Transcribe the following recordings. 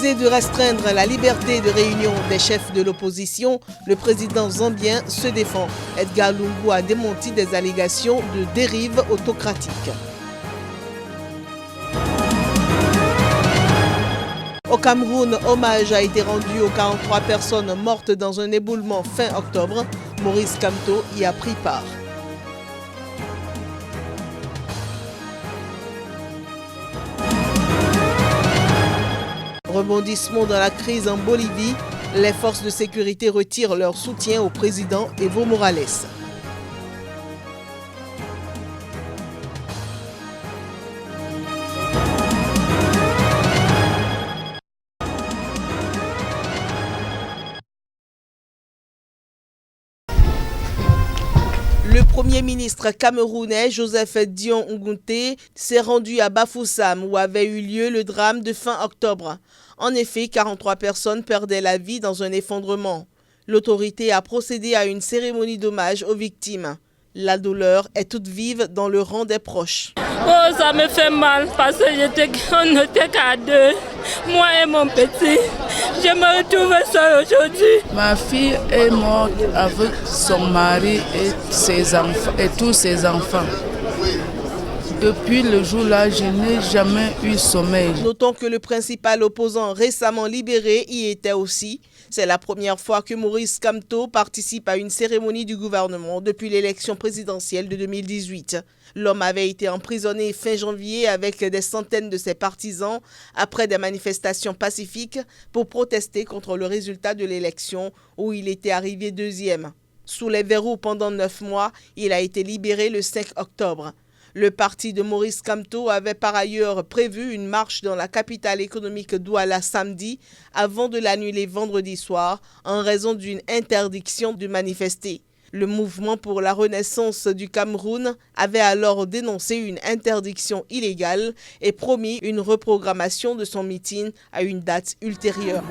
Accusé de restreindre la liberté de réunion des chefs de l'opposition, le président zambien se défend. Edgar Lungu a démenti des allégations de dérive autocratique. Au Cameroun, hommage a été rendu aux 43 personnes mortes dans un éboulement fin octobre. Maurice Kamto y a pris part. Rebondissement dans la crise en Bolivie, les forces de sécurité retirent leur soutien au président Evo Morales. Le Premier ministre camerounais Joseph Dion Ngunté s'est rendu à Bafoussam où avait eu lieu le drame de fin octobre. En effet, 43 personnes perdaient la vie dans un effondrement. L'autorité a procédé à une cérémonie d'hommage aux victimes. La douleur est toute vive dans le rang des proches. Oh, ça me fait mal parce qu'on n'était qu'à deux, moi et mon petit. Je me retrouve seule aujourd'hui. Ma fille est morte avec son mari et ses enfants et tous ses enfants. Depuis le jour-là, je n'ai jamais eu sommeil. Notons que le principal opposant récemment libéré y était aussi. C'est la première fois que Maurice Kamto participe à une cérémonie du gouvernement depuis l'élection présidentielle de 2018. L'homme avait été emprisonné fin janvier avec des centaines de ses partisans après des manifestations pacifiques pour protester contre le résultat de l'élection où il était arrivé deuxième. Sous les verrous pendant 9 mois, il a été libéré le 5 octobre. Le parti de Maurice Kamto avait par ailleurs prévu une marche dans la capitale économique Douala samedi avant de l'annuler vendredi soir en raison d'une interdiction de manifester. Le mouvement pour la renaissance du Cameroun avait alors dénoncé une interdiction illégale et promis une reprogrammation de son meeting à une date ultérieure.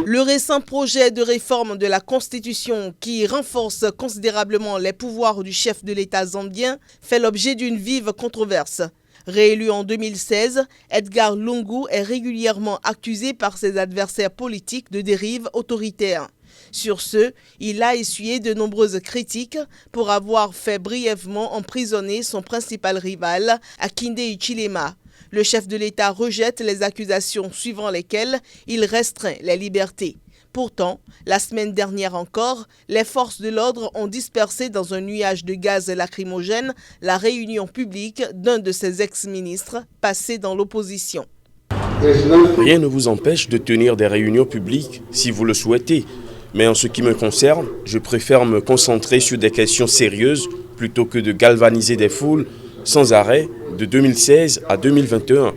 Le récent projet de réforme de la Constitution qui renforce considérablement les pouvoirs du chef de l'État zambien fait l'objet d'une vive controverse. Réélu en 2016, Edgar Lungu est régulièrement accusé par ses adversaires politiques de dérive autoritaire. Sur ce, il a essuyé de nombreuses critiques pour avoir fait brièvement emprisonner son principal rival, Hakainde Hichilema. Le chef de l'État rejette les accusations suivant lesquelles il restreint les libertés. Pourtant, la semaine dernière encore, les forces de l'ordre ont dispersé dans un nuage de gaz lacrymogène la réunion publique d'un de ses ex-ministres passé dans l'opposition. Rien ne vous empêche de tenir des réunions publiques si vous le souhaitez. Mais en ce qui me concerne, je préfère me concentrer sur des questions sérieuses plutôt que de galvaniser des foules sans arrêt de 2016 à 2021.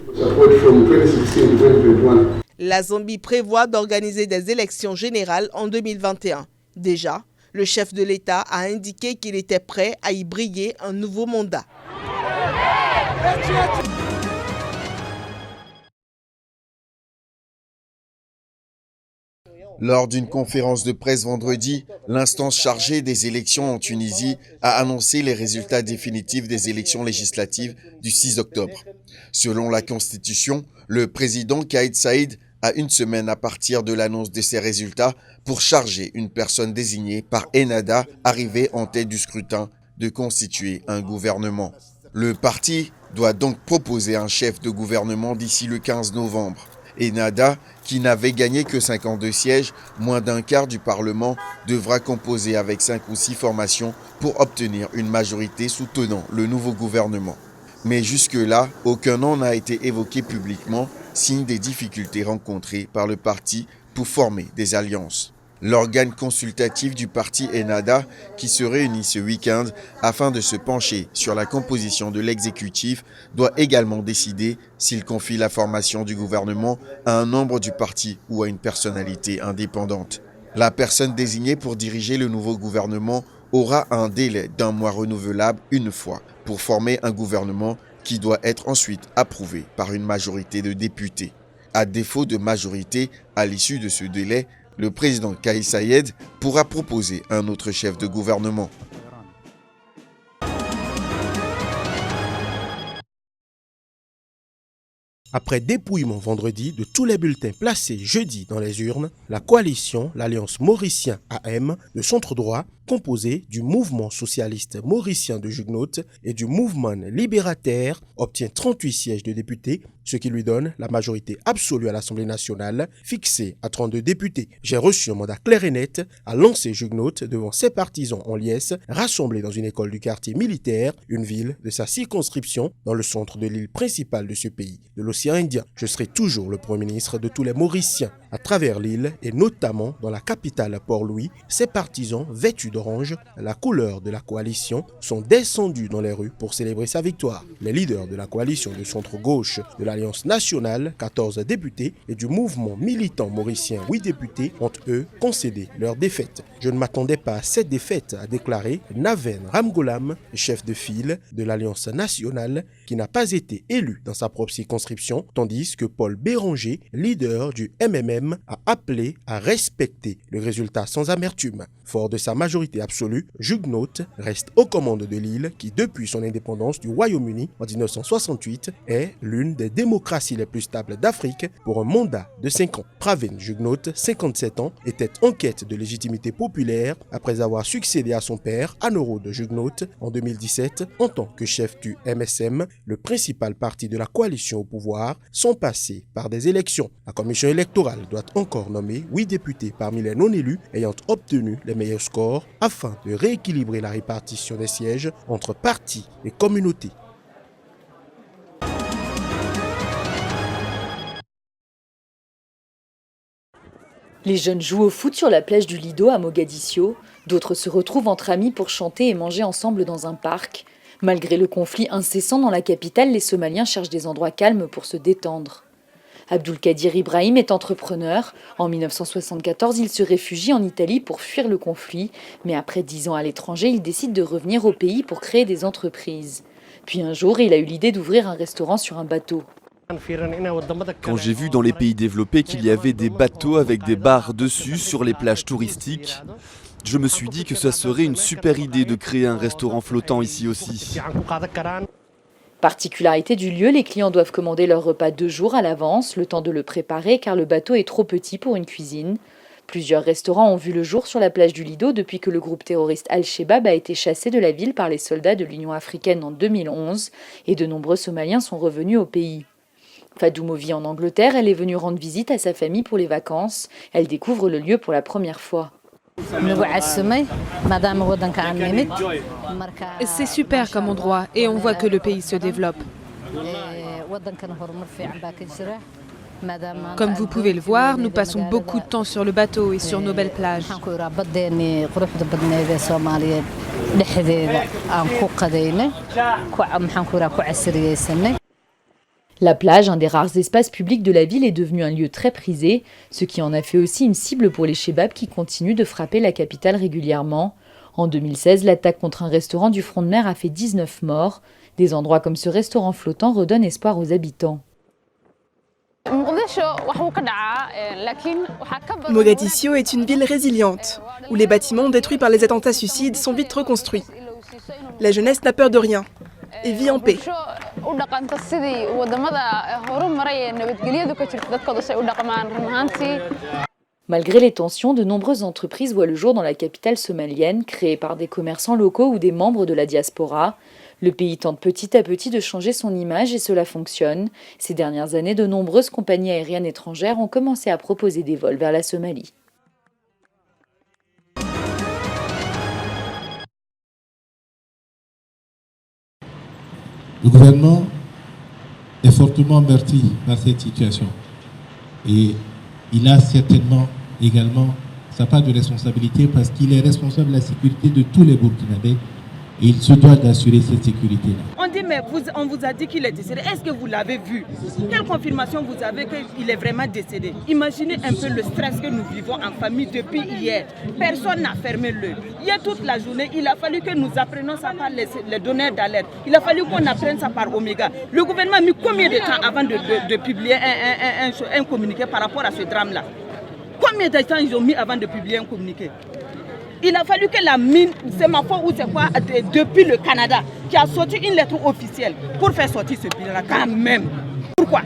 La Zambie prévoit d'organiser des élections générales en 2021. Déjà, le chef de l'État a indiqué qu'il était prêt à y briguer un nouveau mandat. Lors d'une conférence de presse vendredi, l'instance chargée des élections en Tunisie a annoncé les résultats définitifs des élections législatives du 6 octobre. Selon la Constitution, le président Kais Saied a une semaine à partir de l'annonce de ces résultats pour charger une personne désignée par Ennahda, arrivée en tête du scrutin, de constituer un gouvernement. Le parti doit donc proposer un chef de gouvernement d'ici le 15 novembre. Ennahda, qui n'avait gagné que 52 sièges, moins d'un quart du Parlement, devra composer avec 5 ou 6 formations pour obtenir une majorité soutenant le nouveau gouvernement. Mais jusque-là, aucun nom n'a été évoqué publiquement, signe des difficultés rencontrées par le parti pour former des alliances. L'organe consultatif du parti Ennahda, qui se réunit ce week-end afin de se pencher sur la composition de l'exécutif, doit également décider s'il confie la formation du gouvernement à un membre du parti ou à une personnalité indépendante. La personne désignée pour diriger le nouveau gouvernement aura un délai d'1 mois renouvelable une fois pour former un gouvernement qui doit être ensuite approuvé par une majorité de députés. À défaut de majorité, à l'issue de ce délai, le président Kais Saied pourra proposer un autre chef de gouvernement. Après dépouillement vendredi de tous les bulletins placés jeudi dans les urnes, la coalition, l'Alliance Mauricien AM, de centre droit, composé du mouvement socialiste mauricien de Jugnote et du mouvement libérateur, obtient 38 sièges de députés, ce qui lui donne la majorité absolue à l'Assemblée nationale, fixée à 32 députés. J'ai reçu un mandat clair et net à lancer Jugnote devant ses partisans en liesse, rassemblés dans une école du quartier militaire, une ville de sa circonscription, dans le centre de l'île principale de ce pays, de l'océan Indien. Je serai toujours le Premier ministre de tous les Mauriciens. À travers l'île, et notamment dans la capitale Port-Louis, ses partisans, vêtus d'orange, la couleur de la coalition, sont descendus dans les rues pour célébrer sa victoire. Les leaders de la coalition de centre-gauche, de l'Alliance nationale, 14 députés, et du mouvement militant mauricien, 8 députés, ont eux concédé leur défaite. Je ne m'attendais pas à cette défaite, a déclaré Naven Ramgoolam, chef de file de l'Alliance nationale, qui n'a pas été élu dans sa propre circonscription, tandis que Paul Béranger, leader du MMM, a appelé à respecter le résultat sans amertume. Fort de sa majorité absolue, Jugnote reste aux commandes de l'île qui, depuis son indépendance du Royaume-Uni en 1968, est l'une des démocraties les plus stables d'Afrique pour un mandat de 5 ans. Pravin Jugnote, 57 ans, était en quête de légitimité populaire après avoir succédé à son père, Anorod Jugnote, en 2017 en tant que chef du MSM, le principal parti de la coalition au pouvoir, sans passer par des élections. La commission électorale doit encore nommer 8 députés parmi les non-élus ayant obtenu les meilleurs scores afin de rééquilibrer la répartition des sièges entre partis et communautés. Les jeunes jouent au foot sur la plage du Lido à Mogadiscio. D'autres se retrouvent entre amis pour chanter et manger ensemble dans un parc. Malgré le conflit incessant dans la capitale, les Somaliens cherchent des endroits calmes pour se détendre. Abdulkadir Ibrahim est entrepreneur. En 1974, il se réfugie en Italie pour fuir le conflit. Mais après 10 ans à l'étranger, il décide de revenir au pays pour créer des entreprises. Puis un jour, il a eu l'idée d'ouvrir un restaurant sur un bateau. Quand j'ai vu dans les pays développés qu'il y avait des bateaux avec des bars dessus sur les plages touristiques, je me suis dit que ça serait une super idée de créer un restaurant flottant ici aussi. Particularité du lieu, les clients doivent commander leur repas 2 jours à l'avance, le temps de le préparer car le bateau est trop petit pour une cuisine. Plusieurs restaurants ont vu le jour sur la plage du Lido depuis que le groupe terroriste Al-Shabaab a été chassé de la ville par les soldats de l'Union africaine en 2011 et de nombreux Somaliens sont revenus au pays. Fadoumo vit en Angleterre, elle est venue rendre visite à sa famille pour les vacances. Elle découvre le lieu pour la première fois. C'est super comme endroit et on voit que le pays se développe. Comme vous pouvez le voir, nous passons beaucoup de temps sur le bateau et sur nos belles plages. La plage, un des rares espaces publics de la ville, est devenue un lieu très prisé, ce qui en a fait aussi une cible pour les Chebabs qui continuent de frapper la capitale régulièrement. En 2016, l'attaque contre un restaurant du front de mer a fait 19 morts. Des endroits comme ce restaurant flottant redonnent espoir aux habitants. Mogadiscio est une ville résiliente, où les bâtiments détruits par les attentats suicides sont vite reconstruits. La jeunesse n'a peur de rien et vit en paix. Malgré les tensions, de nombreuses entreprises voient le jour dans la capitale somalienne, créées par des commerçants locaux ou des membres de la diaspora. Le pays tente petit à petit de changer son image et cela fonctionne. Ces dernières années, de nombreuses compagnies aériennes étrangères ont commencé à proposer des vols vers la Somalie. Le gouvernement est fortement meurtri par cette situation et il a certainement également sa part de responsabilité parce qu'il est responsable de la sécurité de tous les Burkinabés et il se doit d'assurer cette sécurité-là. On dit mais on vous a dit qu'il est décédé, est-ce que vous l'avez vu? Quelle confirmation vous avez qu'il est vraiment décédé? Imaginez un peu le stress que nous vivons en famille depuis hier. Personne n'a fermé l'œil. Hier toute la journée, il a fallu que nous apprenions ça par les donneurs d'alerte. Il a fallu qu'on apprenne ça par Omega. Le gouvernement a mis combien de temps avant de publier un communiqué par rapport à ce drame-là? Combien de temps ils ont mis avant de publier un communiqué? Il a fallu que la mine, c'est ma foi ou c'est quoi, depuis le Canada, qui a sorti une lettre officielle pour faire sortir ce bilan-là quand même. Pourquoi?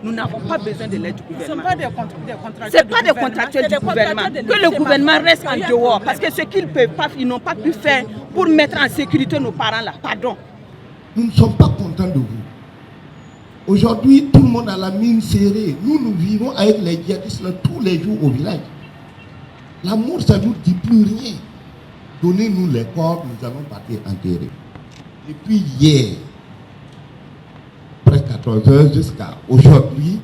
Nous n'avons pas besoin de l'aide du gouvernement. Ce n'est pas des contractuels du gouvernement. Que le gouvernement reste en dehors. Parce que ce qu'ils peuvent pas, ils n'ont pas pu faire pour mettre en sécurité nos parents là. Pardon. Nous ne sommes pas contents de vous. Aujourd'hui, tout le monde a la mine serrée. Nous vivons avec les djihadistes là, tous les jours au village. La mort, ça ne nous dit plus rien. Donnez-nous les corps, nous allons partir enterrer. Depuis hier, presque 14 heures jusqu'à aujourd'hui,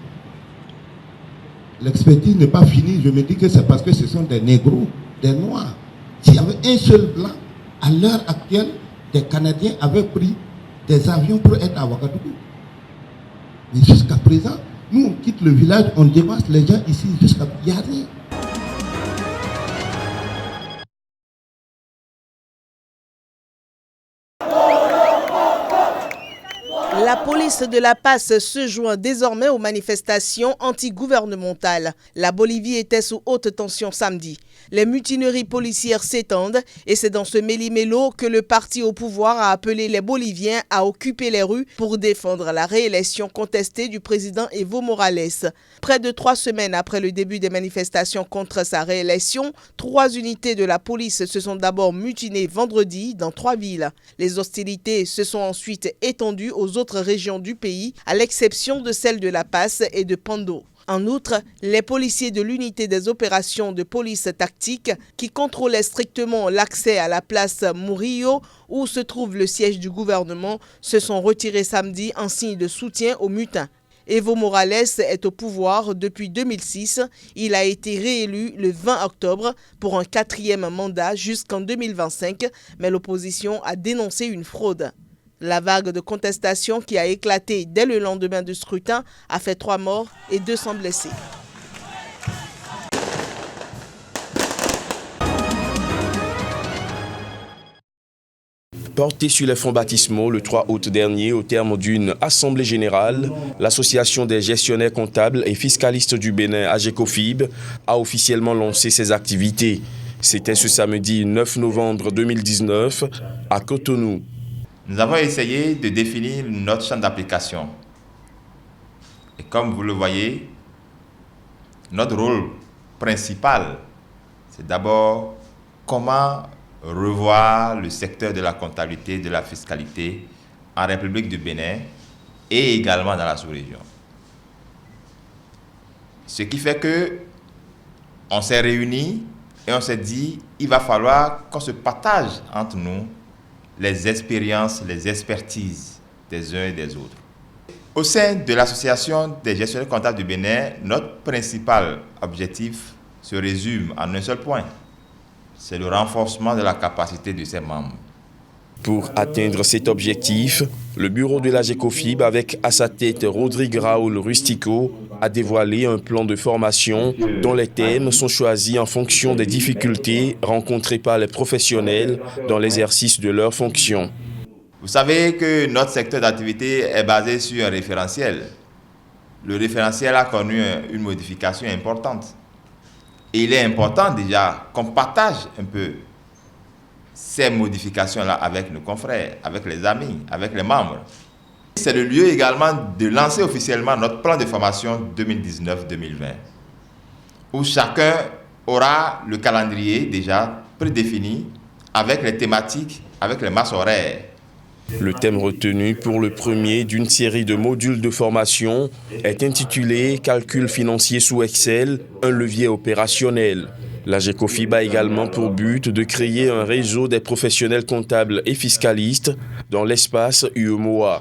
l'expertise n'est pas finie. Je me dis que c'est parce que ce sont des négros, des noirs. S'il y avait un seul blanc, à l'heure actuelle, des Canadiens avaient pris des avions pour être à Ouagadougou. Mais jusqu'à présent, nous on quitte le village, on dépasse les gens ici jusqu'à... Il n'y a rien. La police de La Paz se joint désormais aux manifestations anti-gouvernementales. La Bolivie était sous haute tension samedi. Les mutineries policières s'étendent et c'est dans ce méli-mélo que le parti au pouvoir a appelé les Boliviens à occuper les rues pour défendre la réélection contestée du président Evo Morales. Près de 3 semaines après le début des manifestations contre sa réélection, 3 unités de la police se sont d'abord mutinées vendredi dans 3 villes. Les hostilités se sont ensuite étendues aux autres régions du pays, à l'exception de celles de La Paz et de Pando. En outre, les policiers de l'unité des opérations de police tactique qui contrôlaient strictement l'accès à la place Murillo où se trouve le siège du gouvernement se sont retirés samedi en signe de soutien aux mutins. Evo Morales est au pouvoir depuis 2006. Il a été réélu le 20 octobre pour un 4e mandat jusqu'en 2025, mais l'opposition a dénoncé une fraude. La vague de contestation qui a éclaté dès le lendemain du scrutin a fait 3 morts et 200 blessés. Porté sur les fonds baptismaux le 3 août dernier au terme d'une assemblée générale, l'Association des gestionnaires comptables et fiscalistes du Bénin, AGECOFIB, a officiellement lancé ses activités. C'était ce samedi 9 novembre 2019 à Cotonou. Nous avons essayé de définir notre champ d'application. Et comme vous le voyez, notre rôle principal, c'est d'abord comment revoir le secteur de la comptabilité, de la fiscalité en République du Bénin et également dans la sous-région. Ce qui fait que on s'est réunis et on s'est dit il va falloir qu'on se partage entre nous les expériences, les expertises des uns et des autres. Au sein de l'Association des gestionnaires comptables du Bénin, notre principal objectif se résume en un seul point. C'est le renforcement de la capacité de ses membres. Pour atteindre cet objectif, le bureau de l'AGECOFIB, avec à sa tête Rodrigue Raoul Rustico, a dévoilé un plan de formation dont les thèmes sont choisis en fonction des difficultés rencontrées par les professionnels dans l'exercice de leurs fonctions. Vous savez que notre secteur d'activité est basé sur un référentiel. Le référentiel a connu une modification importante. Et il est important déjà qu'on partage un peu ces modifications-là avec nos confrères, avec les amis, avec les membres. C'est le lieu également de lancer officiellement notre plan de formation 2019-2020, où chacun aura le calendrier déjà prédéfini avec les thématiques, avec les masses horaires. Le thème retenu pour le premier d'une série de modules de formation est intitulé « Calcul financier sous Excel, un levier opérationnel ». L'AGECOFIB a également pour but de créer un réseau des professionnels comptables et fiscalistes dans l'espace UEMOA.